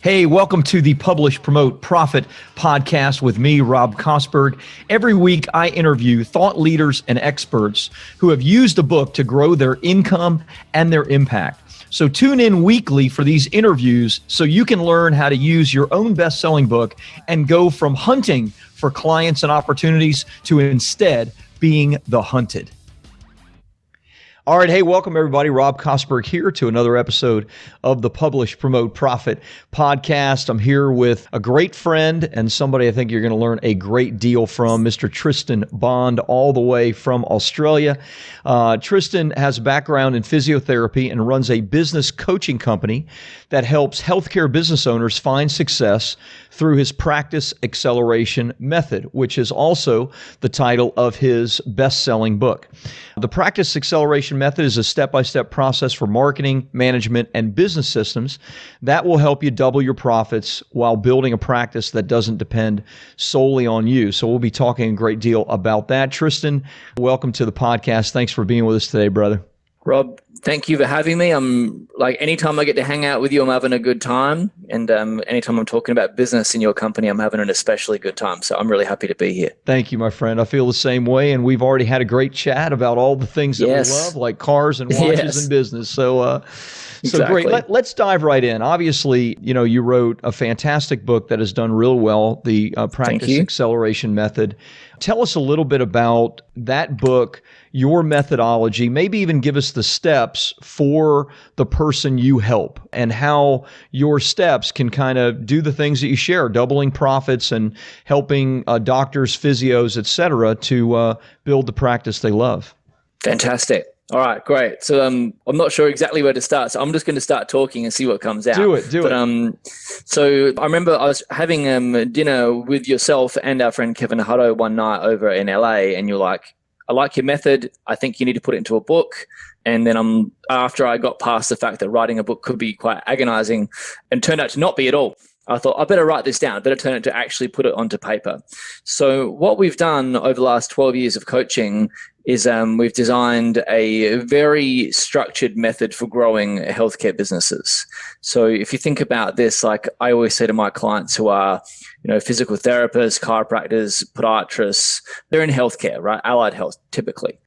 Hey, welcome to the Publish, Promote, Profit podcast with me, Rob Kosberg. Every week, I interview thought leaders and experts who have used a book to grow their income and their impact. So tune in weekly for these interviews so you can learn how to use your own best-selling book and go from hunting for clients and opportunities to instead being the hunted. All right. Hey, welcome everybody. Rob Kosberg here to another episode of the Publish, Promote, Profit podcast. I'm here with a great friend and somebody I think you're going to learn a great deal from, Mr. Tristan Bond, all the way from Australia. Tristan has a background in physiotherapy and runs a business coaching company that helps healthcare business owners find success through his practice acceleration method, which is also the title of his best-selling book. The practice acceleration method is a step-by-step process for marketing, management, and business systems that will help you double your profits while building a practice that doesn't depend solely on you. So we'll be talking a great deal about that. Tristan, welcome to the podcast. Thanks for being with us today, brother. Rob, thank you for having me. I'm like, anytime I get to hang out with you, I'm having a good time. And anytime I'm talking about business in your company, I'm having an especially good time. So I'm really happy to be here. Thank you, my friend. I feel the same way. And we've already had a great chat about all the things that we love, like cars and watches and business. So Exactly. Great. Let's dive right in. Obviously, you wrote a fantastic book that has done real well, the Practice Acceleration Method. Tell us a little bit about that book, your methodology, maybe even give us the steps for the person you help and how your steps can kind of do the things that you share, doubling profits and helping doctors, physios, et cetera, to build the practice they love. Fantastic. All right, great. So I'm not sure exactly where to start, so I'm just going to start talking and see what comes out. Do it. So I remember I was having dinner with yourself and our friend Kevin Hutto one night over in LA, and you're like, I like your method. I think you need to put it into a book. And then after I got past the fact that writing a book could be quite agonizing and turned out to not be at all, I thought, I better write this down. I better turn it to actually put it onto paper. So what we've done over the last 12 years of coaching is we've designed a very structured method for growing healthcare businesses. So if you think about this, like I always say to my clients who are, physical therapists, chiropractors, podiatrists, they're in healthcare, right? Allied health, typically.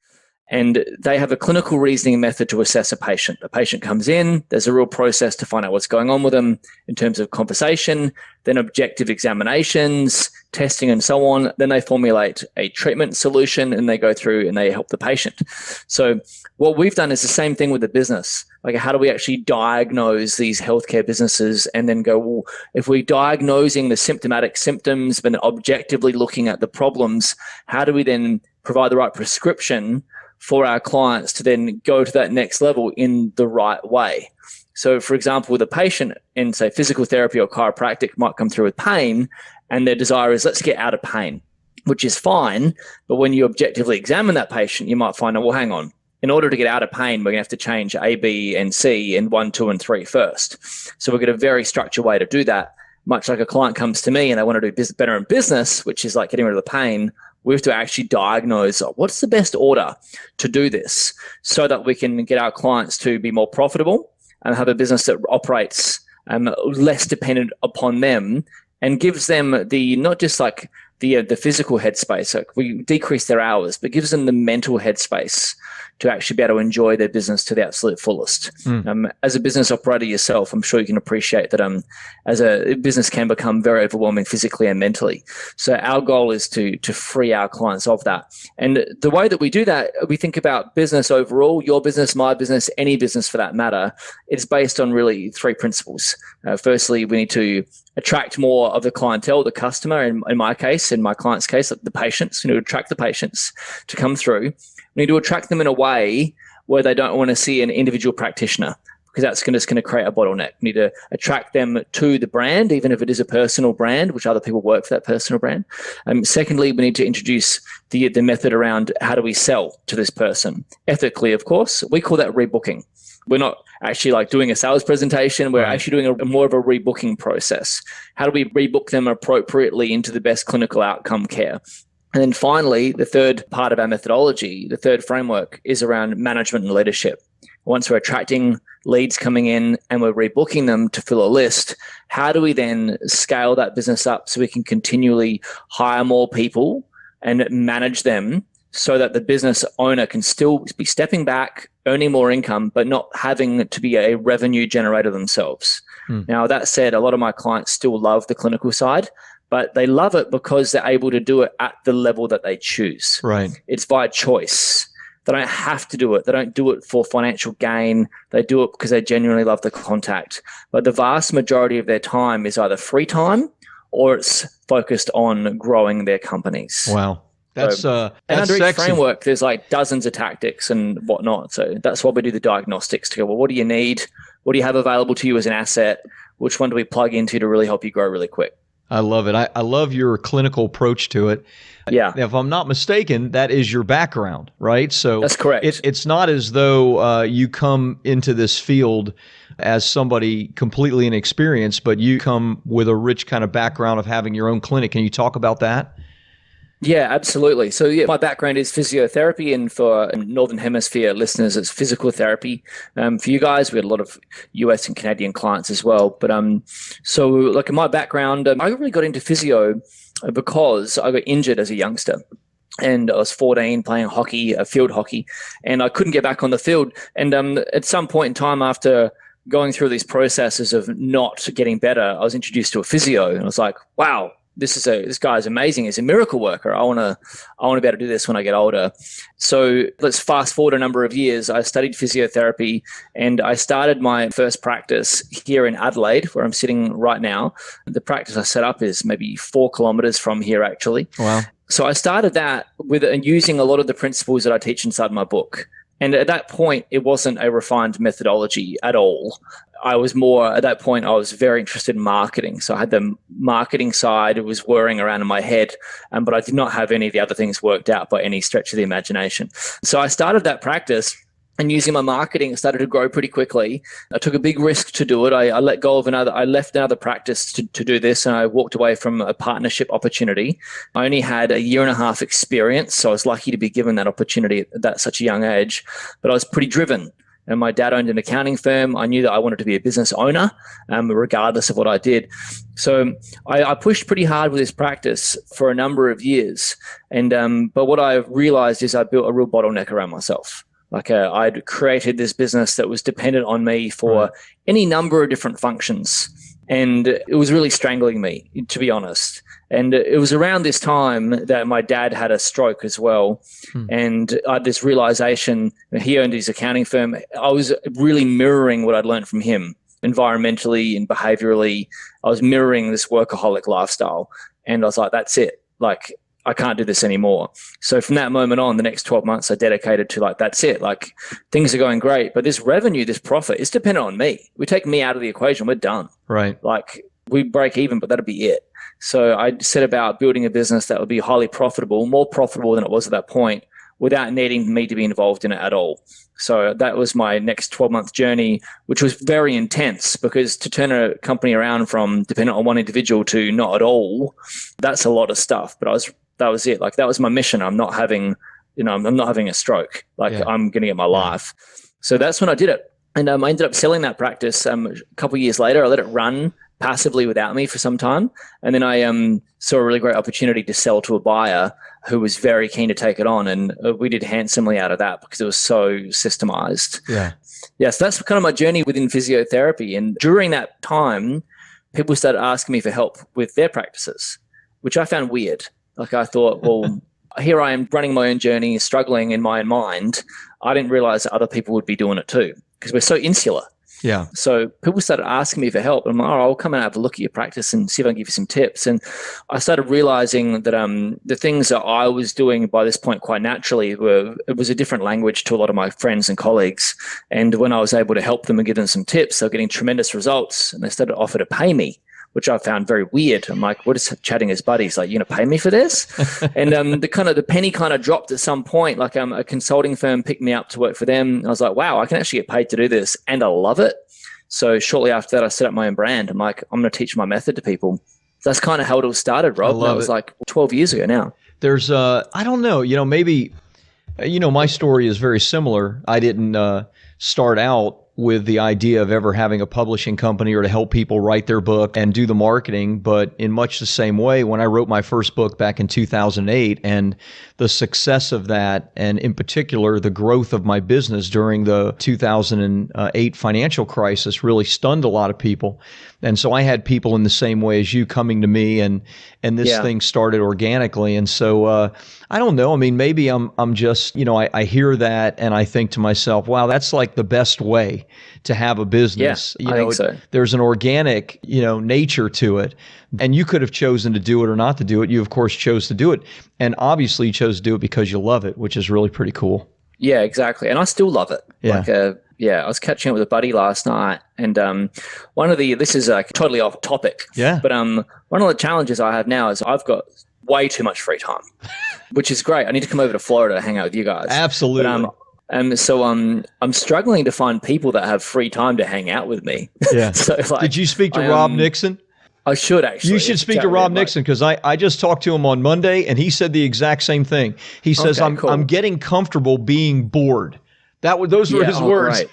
And they have a clinical reasoning method to assess a patient. A patient comes in, there's a real process to find out what's going on with them in terms of conversation, then objective examinations, testing, and so on. Then they formulate a treatment solution and they go through and they help the patient. So what we've done is the same thing with the business. Like, how do we actually diagnose these healthcare businesses and then go, well, if we're diagnosing the symptomatic symptoms, but objectively looking at the problems, how do we then provide the right prescription for our clients to then go to that next level in the right way? So for example, with a patient in, say, physical therapy or chiropractic might come through with pain, and their desire is, let's get out of pain, which is fine. But when you objectively examine that patient, you might find out, well, hang on, in order to get out of pain, we're going to have to change A, B, and C and 1, 2, and 3 first. So we've got a very structured way to do that. Much like a client comes to me and they want to do better in business, which is like getting rid of the pain, we have to actually diagnose what's the best order to do this so that we can get our clients to be more profitable and have a business that operates less dependent upon them and gives them the, not just like the physical headspace, like we decrease their hours, but gives them the mental headspace to actually be able to enjoy their business to the absolute fullest. As a business operator yourself, I'm sure you can appreciate that as a business can become very overwhelming physically and mentally. So our goal is to free our clients of that. And the way that we do that, we think about business overall, your business, my business, any business for that matter. It's based on really 3 principles. Firstly, we need to attract more of the clientele, the customer, in my case, in my client's case, the patients, attract the patients to come through. We need to attract them in a way where they don't want to see an individual practitioner, because that's just going to create a bottleneck. We need to attract them to the brand, even if it is a personal brand, which other people work for that personal brand. Secondly, we need to introduce the method around how do we sell to this person? Ethically, of course. We call that rebooking. We're not actually like doing a sales presentation. We're actually doing more of a rebooking process. How do we rebook them appropriately into the best clinical outcome care? And then finally, the third part of our methodology, the third framework, is around management and leadership. Once we're attracting leads coming in and we're rebooking them to fill a list, how do we then scale that business up so we can continually hire more people and manage them so that the business owner can still be stepping back, earning more income, but not having to be a revenue generator themselves? Now, that said, a lot of my clients still love the clinical side, but they love it because they're able to do it at the level that they choose. Right. It's by choice. They don't have to do it. They don't do it for financial gain. They do it because they genuinely love the contact. But the vast majority of their time is either free time or it's focused on growing their companies. Wow. That's and under each sexy. framework, there's like dozens of tactics and whatnot. So that's why we do the diagnostics to go, well, what do you need? What do you have available to you as an asset? Which one do we plug into to really help you grow really quick? I love it. I love your clinical approach to it. Yeah. If I'm not mistaken, that is your background, right? So that's correct. It's not as though you come into this field as somebody completely inexperienced, but you come with a rich kind of background of having your own clinic. Can you talk about that? Yeah, absolutely. So yeah, my background is physiotherapy, and for Northern Hemisphere listeners, it's physical therapy. For you guys, we had a lot of US and Canadian clients as well. But so like in my background, I really got into physio because I got injured as a youngster. And I was 14 playing hockey, field hockey, and I couldn't get back on the field. And at some point in time after going through these processes of not getting better, I was introduced to a physio, and I was like, wow, this guy is amazing. He's a miracle worker. I want to be able to do this when I get older. So let's fast forward a number of years. I studied physiotherapy and I started my first practice here in Adelaide, where I'm sitting right now. The practice I set up is maybe 4 kilometers from here, actually. Wow. So I started that with using a lot of the principles that I teach inside my book. And at that point, it wasn't a refined methodology at all. I was more, at that point, I was very interested in marketing. So I had the marketing side, it was whirring around in my head, but I did not have any of the other things worked out by any stretch of the imagination. So I started that practice, and using my marketing, it started to grow pretty quickly. I took a big risk to do it. I let go of I left another practice to do this, and I walked away from a partnership opportunity. I only had a 1.5 year experience, so I was lucky to be given that opportunity at such a young age, but I was pretty driven. And my dad owned an accounting firm. I knew that I wanted to be a business owner, regardless of what I did. So I pushed pretty hard with this practice for a number of years. And but what I realized is I built a real bottleneck around myself. Like I'd created this business that was dependent on me for any number of different functions. And it was really strangling me, to be honest. And it was around this time that my dad had a stroke as well. And I had this realization, he owned his accounting firm. I was really mirroring what I'd learned from him environmentally and behaviorally. I was mirroring this workaholic lifestyle. And I was like, that's it. Like, I can't do this anymore. So from that moment on, the next 12 months I dedicated to like, that's it. Like things are going great, but this revenue, this profit is dependent on me. We take me out of the equation, we're done. Right. Like we break even, but that'll be it. So I set about building a business that would be highly profitable, more profitable than it was at that point, without needing me to be involved in it at all. So that was my next 12-month journey, which was very intense because to turn a company around from dependent on one individual to not at all, that's a lot of stuff. But that was it. Like that was my mission. I'm not having a stroke. Like I'm going to get my life. So that's when I did it. And I ended up selling that practice a couple of years later. I let it run passively without me for some time. And then I saw a really great opportunity to sell to a buyer who was very keen to take it on. And we did handsomely out of that because it was so systemized. Yeah. So that's kind of my journey within physiotherapy. And during that time, people started asking me for help with their practices, which I found weird. Like I thought, well, here I am running my own journey, struggling in my own mind. I didn't realize that other people would be doing it too because we're so insular. Yeah. So people started asking me for help. I'm like, I'll come and have a look at your practice and see if I can give you some tips. And I started realizing that the things that I was doing by this point quite naturally it was a different language to a lot of my friends and colleagues. And when I was able to help them and give them some tips, they were getting tremendous results. And they started to offer to pay me, which I found very weird. I'm like, what is chatting as buddies? Like, you're going to pay me for this? And the penny kind of dropped at some point. Like a consulting firm picked me up to work for them. And I was like, wow, I can actually get paid to do this. And I love it. So shortly after that, I set up my own brand. I'm like, I'm going to teach my method to people. That's kind of how it all started, Rob. That was like 12 years ago now. There's, I don't know, maybe, my story is very similar. I didn't start out with the idea of ever having a publishing company or to help people write their book and do the marketing. But in much the same way, when I wrote my first book back in 2008 and the success of that, and in particular, the growth of my business during the 2008 financial crisis really stunned a lot of people. And so I had people in the same way as you coming to me, and this thing started organically. And so I don't know. I mean, maybe I'm just, I hear that and I think to myself, wow, that's like the best way to have a business. I think so. There's an organic, nature to it. And you could have chosen to do it or not to do it. You, of course, chose to do it. And obviously you chose to do it because you love it, which is really pretty cool. Yeah, exactly. And I still love it. Yeah. I was catching up with a buddy last night, and this is totally off topic. Yeah. But one of the challenges I have now is I've got way too much free time, which is great. I need to come over to Florida to hang out with you guys. Absolutely. But, so I'm struggling to find people that have free time to hang out with me. Yeah. So did you speak to Rob Nixon? I should actually. You should speak to Rob Nixon, because I just talked to him on Monday and he said the exact same thing. He says, I'm getting comfortable being bored. Those were his words.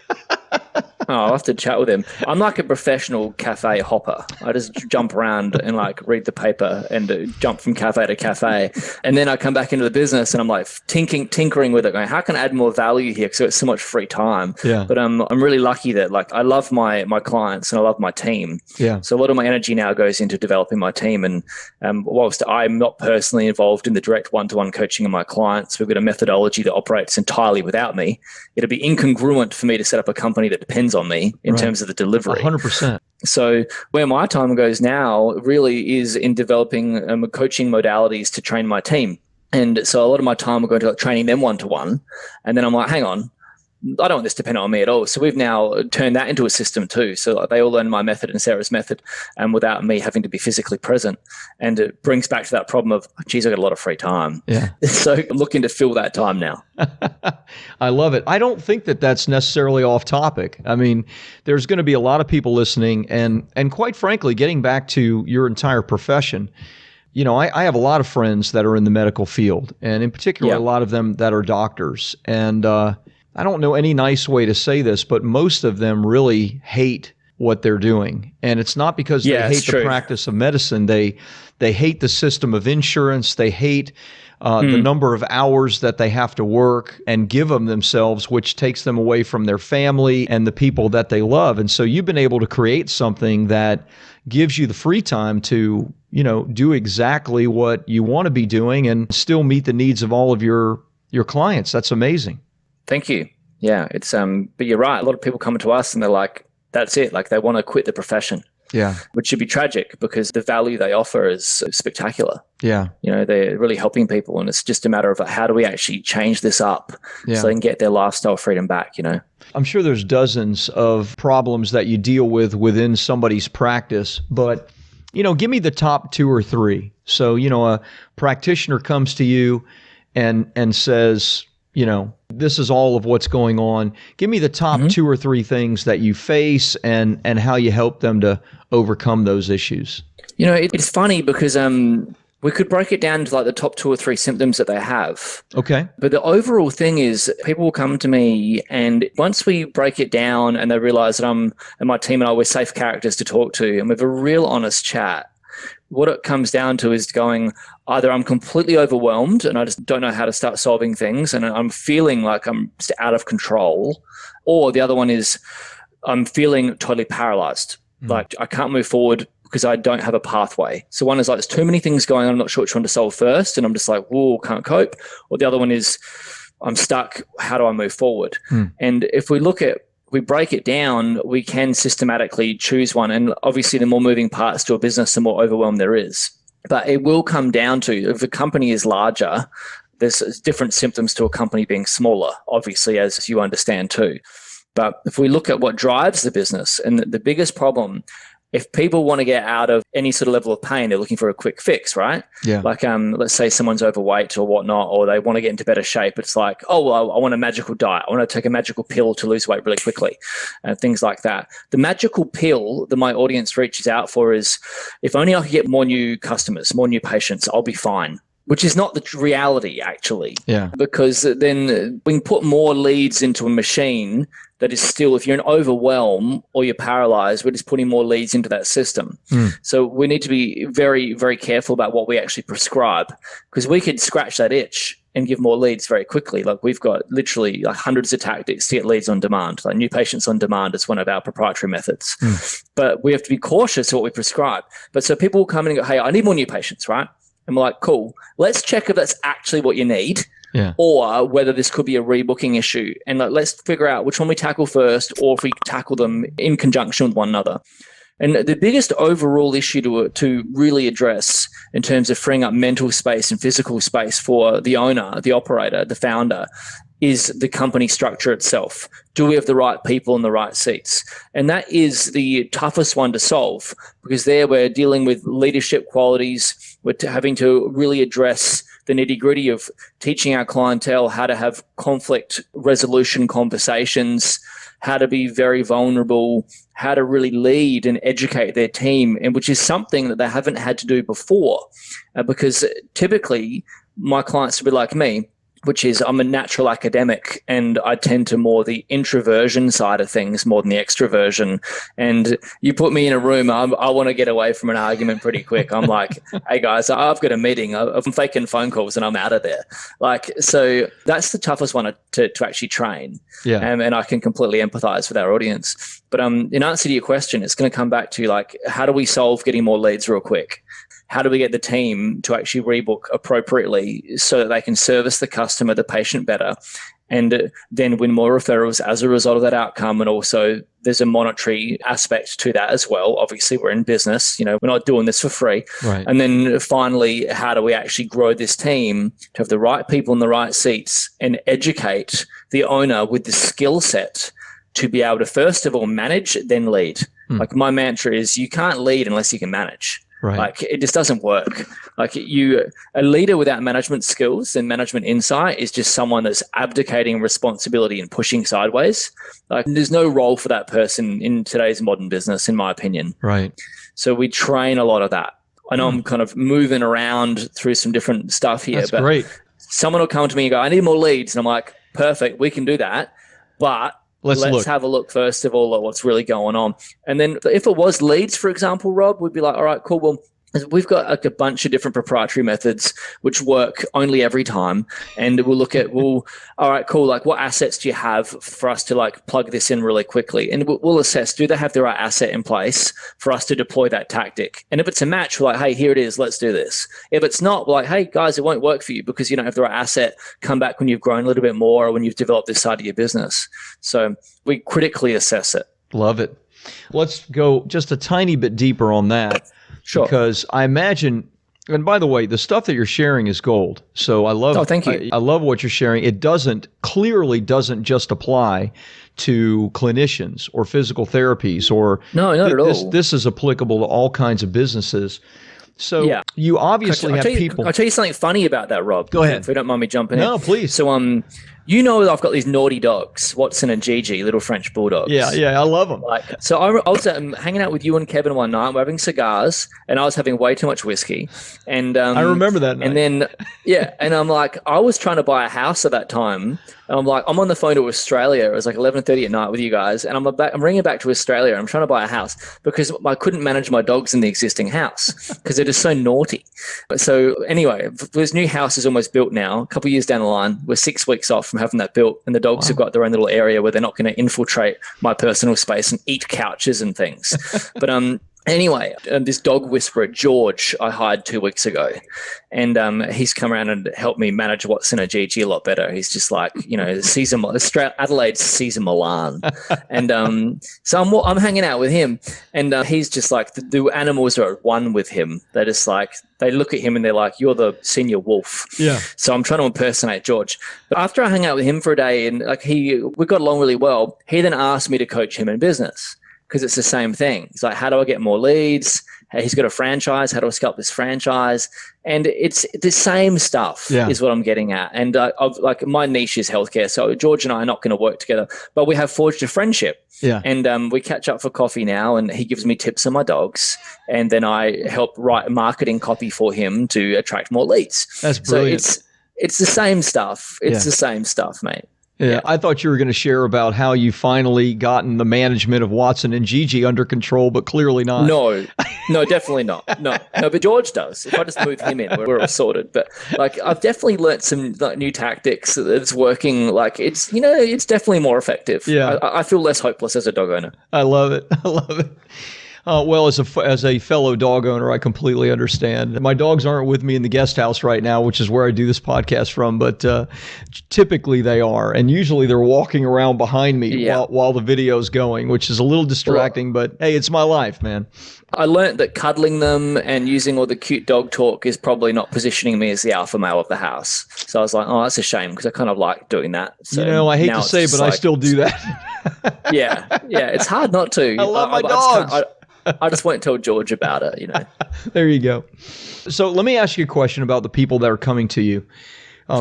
I'll have to chat with him. I'm like a professional cafe hopper. I just jump around and read the paper and jump from cafe to cafe. And then I come back into the business and I'm like tinkering with it, going, how can I add more value here? Because it's so much free time. Yeah. But I'm really lucky that I love my clients and I love my team. Yeah. So a lot of my energy now goes into developing my team. And whilst I'm not personally involved in the direct one-to-one coaching of my clients, we've got a methodology that operates entirely without me. It'd be incongruent for me to set up a company that depends on me in terms of the delivery. 100%. So where my time goes now really is in developing coaching modalities to train my team. And so a lot of my time will go into training them one-to-one. And then I'm like, hang on, I don't want this to depend on me at all. So we've now turned that into a system too. So they all learn my method and Sarah's method, and without me having to be physically present. And it brings back to that problem of, geez, I got a lot of free time. Yeah. So I'm looking to fill that time now. I love it. I don't think that that's necessarily off topic. I mean, there's going to be a lot of people listening, and quite frankly, getting back to your entire profession, I have a lot of friends that are in the medical field, and in particular, a lot of them that are doctors. And I don't know any nice way to say this, but most of them really hate what they're doing. And it's not because they hate the practice of medicine. They hate the system of insurance. They hate the number of hours that they have to work and give of themselves, which takes them away from their family and the people that they love. And so you've been able to create something that gives you the free time to, do exactly what you want to be doing and still meet the needs of all of your clients. That's amazing. Thank you. Yeah, it's but you're right. A lot of people come to us and they're like, that's it. They want to quit the profession. Yeah. Which should be tragic because the value they offer is spectacular. Yeah. They're really helping people, and it's just a matter of how do we actually change this up so they can get their lifestyle freedom back, I'm sure there's dozens of problems that you deal with within somebody's practice, but give me the top 2 or 3. So, a practitioner comes to you and says, this is all of what's going on. Give me the top 2 or 3 things that you face and how you help them to overcome those issues. It's funny because we could break it down to the top 2 or 3 symptoms that they have. Okay. But the overall thing is people will come to me, and once we break it down and they realize that I'm and my team and I, we're safe characters to talk to, and we have a real honest chat, what it comes down to is going, either I'm completely overwhelmed and I just don't know how to start solving things and I'm feeling like I'm just out of control, or the other one is I'm feeling totally paralyzed. Like I can't move forward because I don't have a pathway. So one is there's too many things going on, I'm not sure which one to solve first, and I'm just like, whoa, can't cope. Or the other one is I'm stuck, how do I move forward? And if we break it down, we can systematically choose one. And obviously, the more moving parts to a business, the more overwhelm there is. But it will come down to, if a company is larger, there's different symptoms to a company being smaller, obviously, as you understand too. But if we look at what drives the business, and the biggest problem, if people want to get out of any sort of level of pain, they're looking for a quick fix, right? Yeah. Let's say someone's overweight or whatnot, or they want to get into better shape. It's like, oh, well, I want a magical diet. I want to take a magical pill to lose weight really quickly, things like that. The magical pill that my audience reaches out for is, if only I could get more new customers, more new patients, I'll be fine. which is not the reality actually. Yeah. Because then we can put more leads into a machine that is still, if you're in overwhelm or you're paralyzed, we're just putting more leads into that system. So we need to be very, very careful about what we actually prescribe, because we could scratch that itch and give more leads very quickly. Like we've got literally like hundreds of tactics to get leads on demand. Like new patients on demand is one of our proprietary methods. But we have to be cautious of what we prescribe. But so people will come in and go, hey, I need more new patients, right? And we're like, cool, let's check if that's actually what you need. Or whether this could be a rebooking issue. And let's figure out which one we tackle first, or if we tackle them in conjunction with one another. And the biggest overall issue to really address in terms of freeing up mental space and physical space for the owner, the operator, the founder, is the company structure itself. Do we have the right people in the right seats? And that is the toughest one to solve, because there we're dealing with leadership qualities. We're having to really address the nitty-gritty of teaching our clientele how to have conflict resolution conversations, how to be very vulnerable, how to really lead and educate their team, and which is something that they haven't had to do before. Because typically my clients will be like me, which is I'm a natural academic and I tend to more the introversion side of things more than the extroversion. And you put me in a room, I want to get away from an argument pretty quick. I'm like, hey guys, I've got a meeting. I'm faking phone calls and I'm out of there. Like, so that's the toughest one to actually train. And I can completely empathize with our audience. But in answer to your question, it's going to come back to like, how do we solve getting more leads real quick? How do we get the team to actually rebook appropriately so that they can service the customer, the patient better, and then win more referrals as a result of that outcome? And also there's a monetary aspect to that as well. Obviously we're in business, we're not doing this for free. Right. And then finally, how do we actually grow this team to have the right people in the right seats and educate the owner with the skill set to be able to first of all manage, then lead. Like my mantra is you can't lead unless you can manage. Right. Like it just doesn't work. Like a leader without management skills and management insight is just someone that's abdicating responsibility and pushing sideways. Like there's no role for that person in today's modern business, in my opinion. Right. So we train a lot of that. I know I'm kind of moving around through some different stuff here. That's but great. Someone will come to me and go, I need more leads. And I'm like, perfect, we can do that. But let's have a look first of all at what's really going on. And then if it was leads, for example, Rob, we'd be like, all right, cool. Well, we've got like a bunch of different proprietary methods which work only every time. And we'll look at, all right, cool. Like what assets do you have for us to like plug this in really quickly? And we'll assess, do they have the right asset in place for us to deploy that tactic? And if it's a match, we're like, hey, here it is. Let's do this. If it's not, we're like, hey guys, it won't work for you because you don't have the right asset. Come back when you've grown a little bit more or when you've developed this side of your business. So we critically assess it. Love it. Let's go just a tiny bit deeper on that. Sure. Because I imagine, and by the way, the stuff that you're sharing is gold. So I love. Oh, thank you. I love what you're sharing. It clearly doesn't just apply to clinicians or physical therapies or no, not at all. This is applicable to all kinds of businesses. So you obviously have people. I'll tell you something funny about that, Rob. Go ahead. If you don't mind me jumping in. No, please. So I've got these naughty dogs, Watson and Gigi, little French bulldogs. Yeah, I love them. So I was hanging out with you and Kevin one night. We're having cigars, and I was having way too much whiskey. And I remember that night. And then and I'm like, I was trying to buy a house at that time. And I'm like, I'm on the phone to Australia. It was like 11:30 at night with you guys, and I'm ringing back to Australia. And I'm trying to buy a house because I couldn't manage my dogs in the existing house because they're just so naughty. So anyway, this new house is almost built now. A couple of years down the line, we're 6 weeks off from having that built, and the dogs have got their own little area where they're not going to infiltrate my personal space and eat couches and things. But anyway, this dog whisperer, George, I hired 2 weeks ago, and he's come around and helped me manage Watson and Gigi a lot better. He's just like, Adelaide's Caesar Milan. And so I'm hanging out with him, and he's just like, the animals are at one with him. They're just like, they look at him and they're like, you're the senior wolf. Yeah. So I'm trying to impersonate George. But after I hung out with him for a day and we got along really well, he then asked me to coach him in business. because it's the same thing. It's like, how do I get more leads? Hey, he's got a franchise. How do I scale up this franchise? And it's the same stuff is what I'm getting at. And like my niche is healthcare. So George and I are not going to work together, but we have forged a friendship. Yeah. And we catch up for coffee now, and he gives me tips on my dogs. And then I help write marketing copy for him to attract more leads. That's brilliant. So it's the same stuff. It's the same stuff, mate. Yeah, I thought you were going to share about how you finally gotten the management of Watson and Gigi under control, but clearly not. No, definitely not. No, but George does. If I just move him in, we're all sorted. But like, I've definitely learnt some like new tactics that's working. Like it's definitely more effective. Yeah, I feel less hopeless as a dog owner. I love it. I love it. Well, as a fellow dog owner, I completely understand. My dogs aren't with me in the guest house right now, which is where I do this podcast from, but typically they are. And usually they're walking around behind me while the video's going, which is a little distracting, but hey, it's my life, man. I learned that cuddling them and using all the cute dog talk is probably not positioning me as the alpha male of the house. So I was like, oh, that's a shame, because I kind of like doing that. So I hate to say, but I still do that. Yeah, it's hard not to. I love my dogs. I just won't tell George about it, There you go. So let me ask you a question about the people that are coming to you.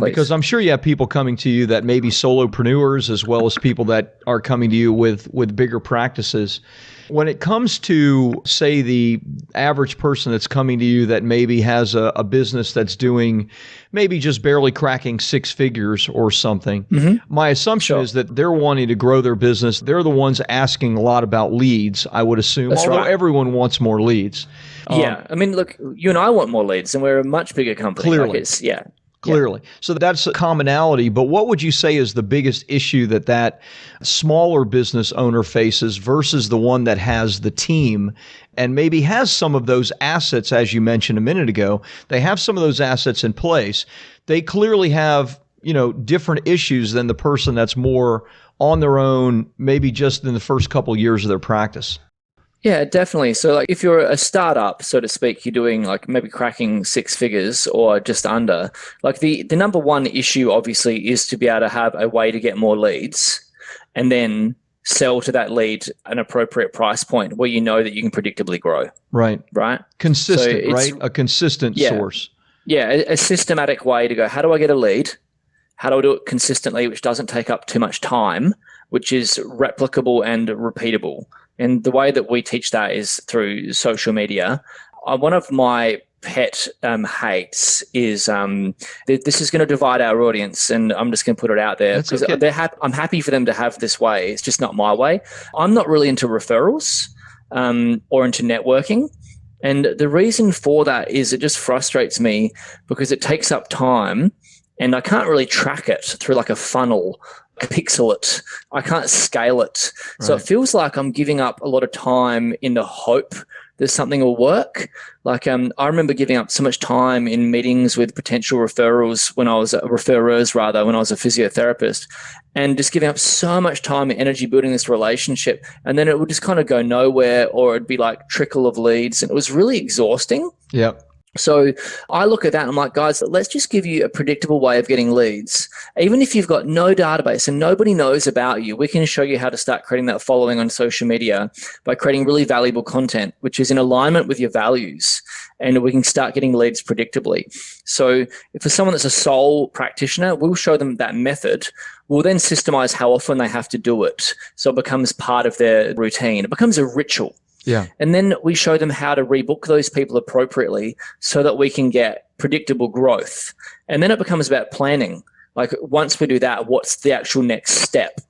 Because I'm sure you have people coming to you that may be solopreneurs, as well as people that are coming to you with bigger practices. When it comes to, say, the average person that's coming to you that maybe has a business that's doing maybe just barely cracking six figures or something, my assumption is that they're wanting to grow their business. They're the ones asking a lot about leads, I would assume, although everyone wants more leads. Yeah. I mean, look, you and I want more leads, and we're a much bigger company. Clearly. Clearly. Yeah. So that's a commonality. But what would you say is the biggest issue that smaller business owner faces versus the one that has the team and maybe has some of those assets, as you mentioned a minute ago? They have some of those assets in place. They clearly have, different issues than the person that's more on their own, maybe just in the first couple of years of their practice. Yeah, definitely. So like if you're a startup, so to speak, you're doing like maybe cracking six figures or just under, like the number one issue obviously is to be able to have a way to get more leads and then sell to that lead an appropriate price point where you know that you can predictably grow. Right. Consistent, so right? A consistent source. Yeah, a systematic way to go, how do I get a lead? How do I do it consistently, which doesn't take up too much time, which is replicable and repeatable? And the way that we teach that is through social media. One of my pet hates is this is going to divide our audience, and I'm just going to put it out there because I'm happy for them to have this way. It's just not my way. I'm not really into referrals or into networking. And the reason for that is it just frustrates me because it takes up time and I can't really track it through like a funnel. Pixel it. I can't scale it. Right. So it feels like I'm giving up a lot of time in the hope that something will work. Like I remember giving up so much time in meetings with potential referrers when I was a physiotherapist, and just giving up so much time and energy building this relationship. And then it would just kind of go nowhere, or it'd be like trickle of leads. And it was really exhausting. Yep. So I look at that and I'm like, guys, let's just give you a predictable way of getting leads. Even if you've got no database and nobody knows about you, we can show you how to start creating that following on social media by creating really valuable content, which is in alignment with your values. And we can start getting leads predictably. So if for someone that's a sole practitioner, we'll show them that method. We'll then systemize how often they have to do it. So it becomes part of their routine. It becomes a ritual. Yeah. And then we show them how to rebook those people appropriately so that we can get predictable growth. And then it becomes about planning. Like once we do that, what's the actual next step?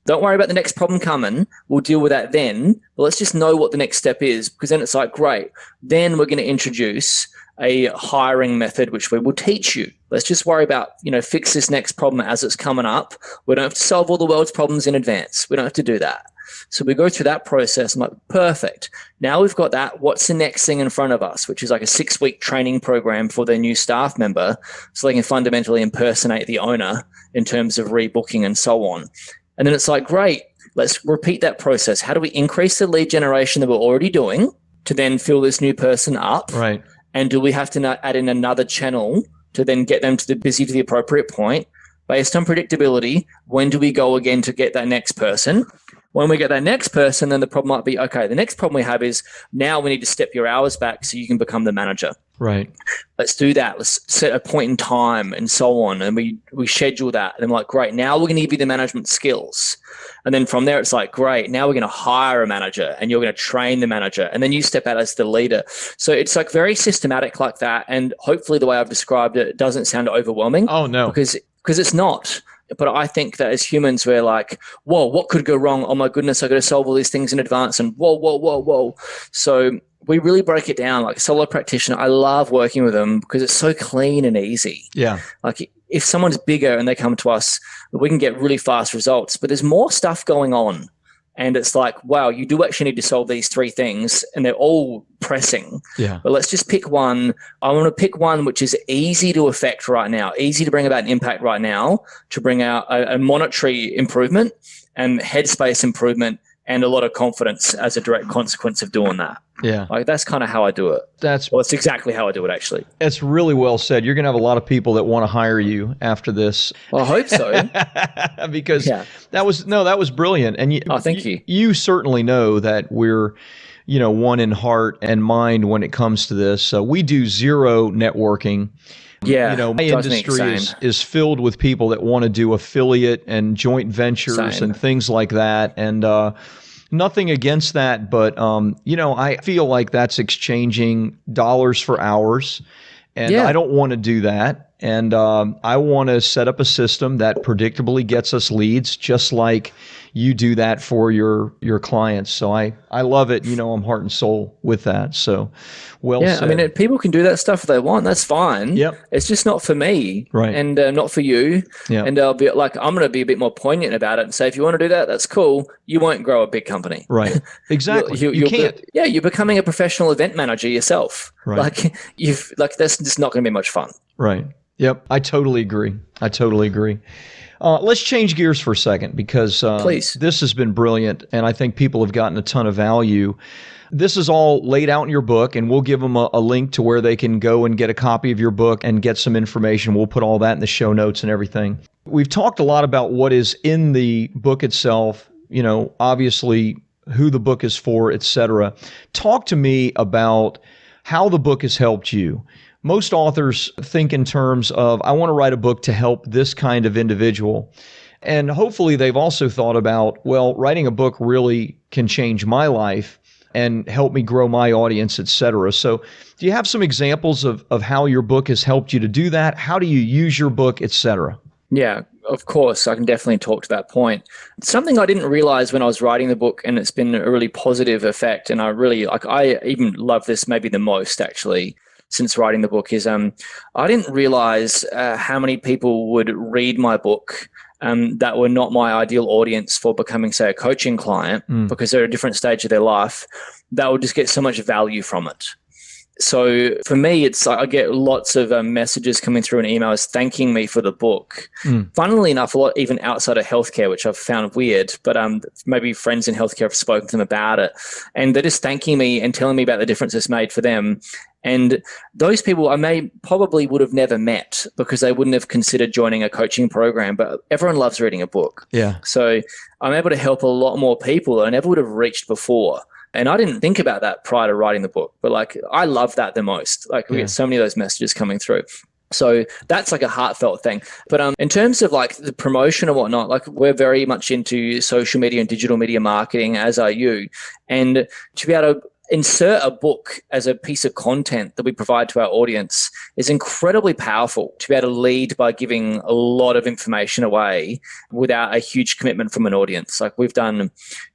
Don't worry about the next problem coming. We'll deal with that then. But let's just know what the next step is, because then it's like, great. Then we're going to introduce a hiring method, which we will teach you. Let's just worry about, fix this next problem as it's coming up. We don't have to solve all the world's problems in advance. We don't have to do that. So we go through that process. I'm like, perfect. Now we've got that. What's the next thing in front of us, which is like a 6-week training program for their new staff member so they can fundamentally impersonate the owner in terms of rebooking and so on. And then it's like, great, let's repeat that process. How do we increase the lead generation that we're already doing to then fill this new person up? Right. And do we have to add in another channel to then get them to the appropriate point? Based on predictability, when do we go again to get that next person? When we get that next person, then the problem might be, okay, the next problem we have is now we need to step your hours back so you can become the manager. Right. Let's do that. Let's set a point in time and so on. And we schedule that. And I'm like, great, now we're going to give you the management skills. And then from there, it's like, great, now we're going to hire a manager and you're going to train the manager. And then you step out as the leader. So it's like very systematic like that. And hopefully the way I've described it doesn't sound overwhelming. Oh, no. Because it's not. But I think that as humans, we're like, whoa, what could go wrong? Oh my goodness, I got to solve all these things in advance. And whoa. So we really break it down. Like a solo practitioner, I love working with them because it's so clean and easy. Yeah. Like if someone's bigger and they come to us, we can get really fast results, but there's more stuff going on. And it's like, wow, you do actually need to solve these 3 things and they're all pressing. Yeah. But let's just pick one. I want to pick one which is easy to affect right now, easy to bring about an impact right now, to bring out a monetary improvement and headspace improvement and a lot of confidence as a direct consequence of doing that. Yeah. Like that's kind of how I do it. It's exactly how I do it, actually. That's really well said. You're going to have a lot of people that want to hire you after this. Well, I hope so. Because that was brilliant. And thank you. You certainly know that we're, one in heart and mind when it comes to this. So we do zero networking. Yeah. My industry is filled with people that want to do affiliate and joint ventures and things like that. And, nothing against that, but I feel like that's exchanging dollars for hours, and I don't want to do that. And I want to set up a system that predictably gets us leads, just like you do that for your clients. So I love it. I'm heart and soul with that. So said. I mean, people can do that stuff if they want. That's fine. Yep. It's just not for me, right? And not for you. Yep. And I'll be like, I'm going to be a bit more poignant about it and say, if you want to do that, that's cool. You won't grow a big company, right? Exactly. you can't. You're becoming a professional event manager yourself. Right. That's just not going to be much fun. Right. Yep. I totally agree. Let's change gears for a second because please. This has been brilliant, and I think people have gotten a ton of value. This is all laid out in your book, and we'll give them a link to where they can go and get a copy of your book and get some information. We'll put all that in the show notes and everything. We've talked a lot about what is in the book itself, obviously who the book is for, etc. Talk to me about how the book has helped you. Most authors think in terms of, I want to write a book to help this kind of individual. And hopefully they've also thought about, well, writing a book really can change my life and help me grow my audience, et cetera. So do you have some examples of how your book has helped you to do that? How do you use your book, et cetera? Yeah, of course. I can definitely talk to that point. Something I didn't realize when I was writing the book, and it's been a really positive effect, and I even love this maybe the most actually since writing the book, is I didn't realize how many people would read my book that were not my ideal audience for becoming, say, a coaching client, because they're at a different stage of their life, that would just get so much value from it. So for me, it's I get lots of messages coming through and emails thanking me for the book. Funnily enough, a lot even outside of healthcare, which I've found weird, but maybe friends in healthcare have spoken to them about it. And they're just thanking me and telling me about the difference it's made for them. And those people I probably would have never met because they wouldn't have considered joining a coaching program, but everyone loves reading a book. Yeah. So I'm able to help a lot more people that I never would have reached before. And I didn't think about that prior to writing the book, but I love that the most. We get so many of those messages coming through. So that's a heartfelt thing. But in terms of the promotion and whatnot, we're very much into social media and digital media marketing, as are you. And to be able to insert a book as a piece of content that we provide to our audience is incredibly powerful. To be able to lead by giving a lot of information away without a huge commitment from an audience. We've done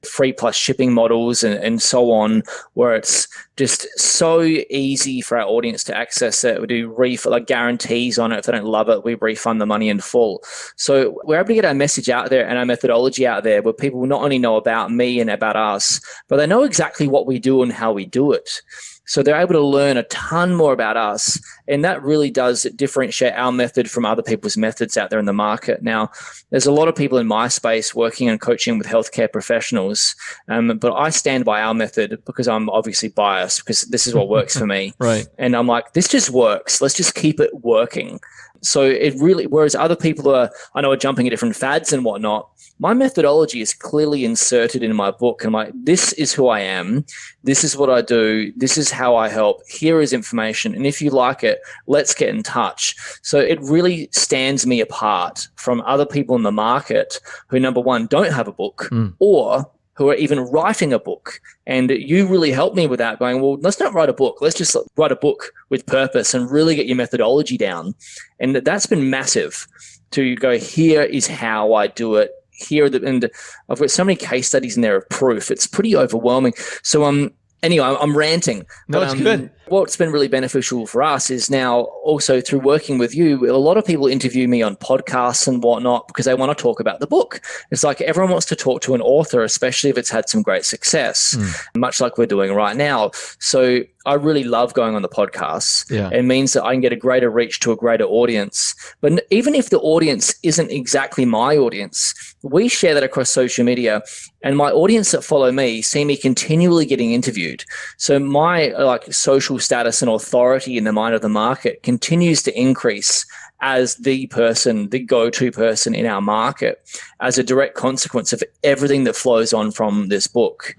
free plus shipping models and so on, where it's just so easy for our audience to access it. We do guarantees on it. If they don't love it, we refund the money in full. So we're able to get our message out there and our methodology out there where people not only know about me and about us, but they know exactly what we do and how we do it. So they're able to learn a ton more about us. And that really does differentiate our method from other people's methods out there in the market. Now, there's a lot of people in my space working and coaching with healthcare professionals, but I stand by our method because I'm obviously biased, because this is what works for me. Right. And I'm like, this just works. Let's just keep it working. So it really, whereas other people are jumping at different fads and whatnot, my methodology is clearly inserted in my book. And I'm like, this is who I am. This is what I do. This is how I help. Here is information. And if you like it, let's get in touch. So it really stands me apart from other people in the market who, number one, don't have a book, or who are even writing a book. And you really helped me with that, going, well, let's not write a book. Let's just write a book with purpose and really get your methodology down. And that's been massive to go, here is how I do it. Here, and I've got so many case studies in there of proof. It's pretty overwhelming. So anyway, I'm ranting. No, it's good. What's been really beneficial for us is now also through working with you, a lot of people interview me on podcasts and whatnot because they want to talk about the book. It's like everyone wants to talk to an author, especially if it's had some great success, much like we're doing right now. So I really love going on the podcasts. Yeah. It means that I can get a greater reach to a greater audience. But even if the audience isn't exactly my audience, we share that across social media, and my audience that follow me see me continually getting interviewed. So my social status and authority in the mind of the market continues to increase as the person, the go-to person in our market, as a direct consequence of everything that flows on from this book.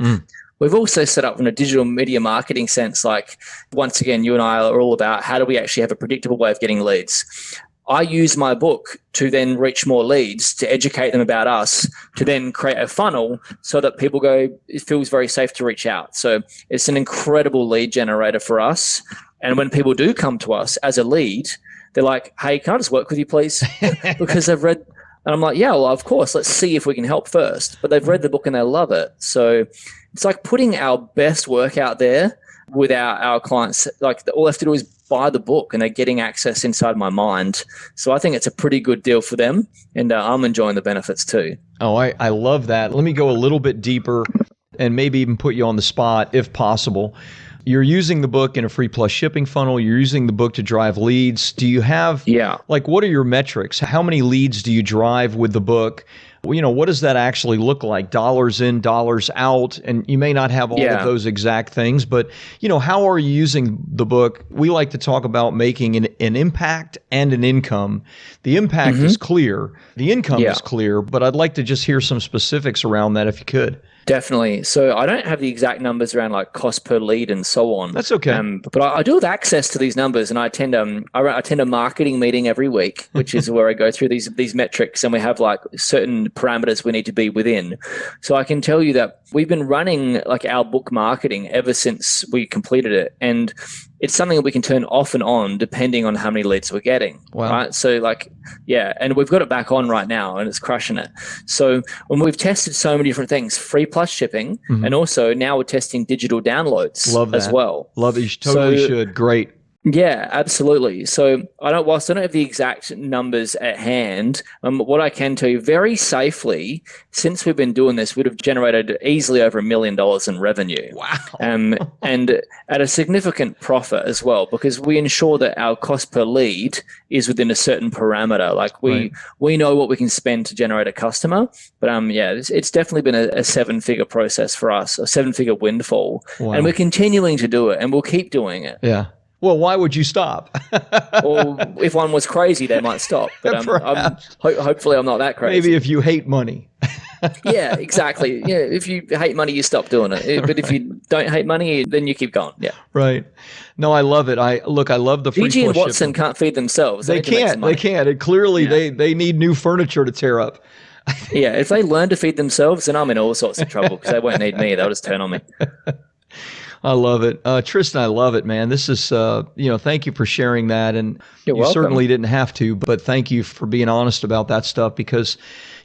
We've also set up in a digital media marketing sense, like, once again, you and I are all about how do we actually have a predictable way of getting leads. I use my book to then reach more leads, to educate them about us, to then create a funnel so that people go, it feels very safe to reach out. So it's an incredible lead generator for us. And when people do come to us as a lead, they're like, hey, can I just work with you, please? Because they've read, and I'm like, yeah, well, of course, let's see if we can help first. But they've read the book and they love it. So it's like putting our best work out there with our clients. Like, all they have to do is buy the book and they're getting access inside my mind. So I think it's a pretty good deal for them, and I'm enjoying the benefits too. Oh, I love that. Let me go a little bit deeper and maybe even put you on the spot if possible. You're using the book in a free plus shipping funnel. You're using the book to drive leads. Do you have, what are your metrics? How many leads do you drive with the book? What does that actually look like? Dollars in, dollars out? And you may not have all of those exact things, but, how are you using the book? We like to talk about making an impact and an income. The impact is clear. The income is clear, but I'd like to just hear some specifics around that if you could. Definitely. So I don't have the exact numbers around like cost per lead and so on. That's okay. But I do have access to these numbers, and I attend a marketing meeting every week, which is where I go through these metrics, and we have like certain parameters we need to be within. So I can tell you that we've been running like our book marketing ever since we completed it, and it's something that we can turn off and on depending on how many leads we're getting. Wow. Right. So and we've got it back on right now and it's crushing it. So when we've tested so many different things, free plus shipping, and also now we're testing digital downloads as well. Love it. You totally should. Great. Yeah, absolutely. So whilst I don't have the exact numbers at hand, what I can tell you very safely, since we've been doing this, we'd have generated easily over $1 million in revenue. Wow. And at a significant profit as well, because we ensure that our cost per lead is within a certain parameter. Like we know what we can spend to generate a customer, but it's definitely been a 7-figure process for us, a 7-figure windfall. Wow. And we're continuing to do it, and we'll keep doing it. Yeah. Well, why would you stop? Or if one was crazy, they might stop. But hopefully I'm not that crazy. Maybe if you hate money. Yeah, exactly. Yeah, if you hate money, you stop doing it. But if you don't hate money, then you keep going. Yeah. Right. No, I love it. I love the free G&G and Watson shipping. can't feed themselves. They can't. And clearly they need new furniture to tear up. Yeah, if they learn to feed themselves, then I'm in all sorts of trouble because they won't need me. They'll just turn on me. I love it. Tristan, I love it, man. This is, thank you for sharing that. And You're you welcome. Certainly didn't have to, but thank you for being honest about that stuff because,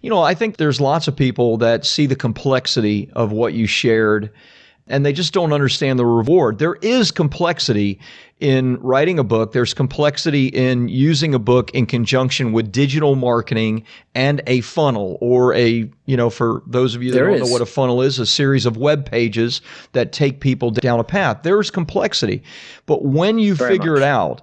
I think there's lots of people that see the complexity of what you shared and they just don't understand the reward. There is complexity in writing a book. There's complexity in using a book in conjunction with digital marketing and a funnel, or for those of you that don't know what a funnel is, a series of web pages that take people down a path. There's complexity. But when you figure it out,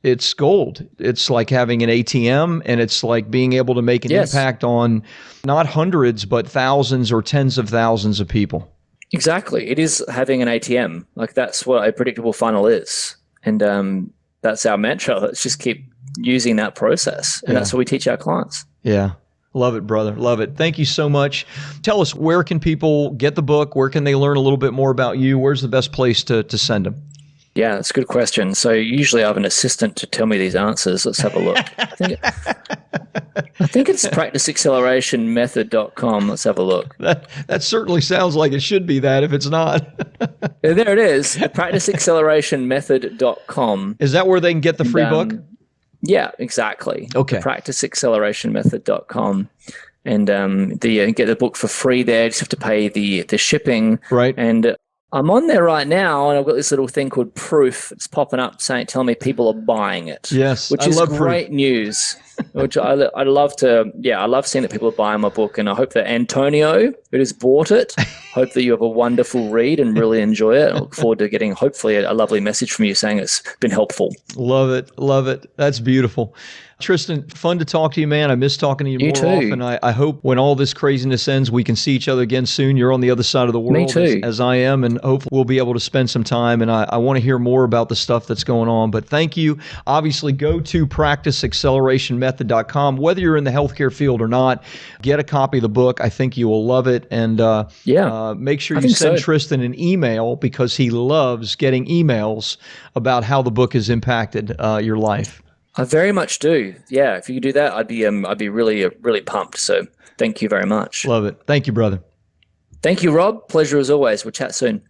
it's gold. It's like having an ATM, and it's like being able to make an impact on not hundreds, but thousands or tens of thousands of people. Exactly. It is having an ATM. Like, that's what a predictable funnel is. And that's our mantra. Let's just keep using that process. And that's what we teach our clients. Yeah. Love it, brother. Love it. Thank you so much. Tell us, where can people get the book? Where can they learn a little bit more about you? Where's the best place to send them? Yeah, that's a good question. So usually I have an assistant to tell me these answers. Let's have a look. I think it's practiceaccelerationmethod.com. Let's have a look. That certainly sounds like it should be that, if it's not. There it is, practiceaccelerationmethod.com. Is that where they can get the free book? Yeah, exactly. Okay. Practiceaccelerationmethod.com. And you get the book for free there. You just have to pay the shipping. Right. And I'm on there right now, and I've got this little thing called Proof. It's popping up telling me people are buying it. Yes, which is great news. Which I love to. Yeah, I love seeing that people are buying my book, and I hope that Antonio, who has bought it, hope that you have a wonderful read and really enjoy it. I look forward to getting hopefully a lovely message from you saying it's been helpful. Love it, love it. That's beautiful. Tristan, fun to talk to you, man. I miss talking to you more often. I hope when all this craziness ends, we can see each other again soon. You're on the other side of the world as I am, and hopefully we'll be able to spend some time. And I want to hear more about the stuff that's going on. But thank you. Obviously, go to practiceaccelerationmethod.com. Whether you're in the healthcare field or not, get a copy of the book. I think you will love it. And make sure you send Tristan an email, because he loves getting emails about how the book has impacted your life. I very much do. Yeah, if you could do that, I'd be really, really pumped. So thank you very much. Love it. Thank you, brother. Thank you, Rob. Pleasure as always. We'll chat soon.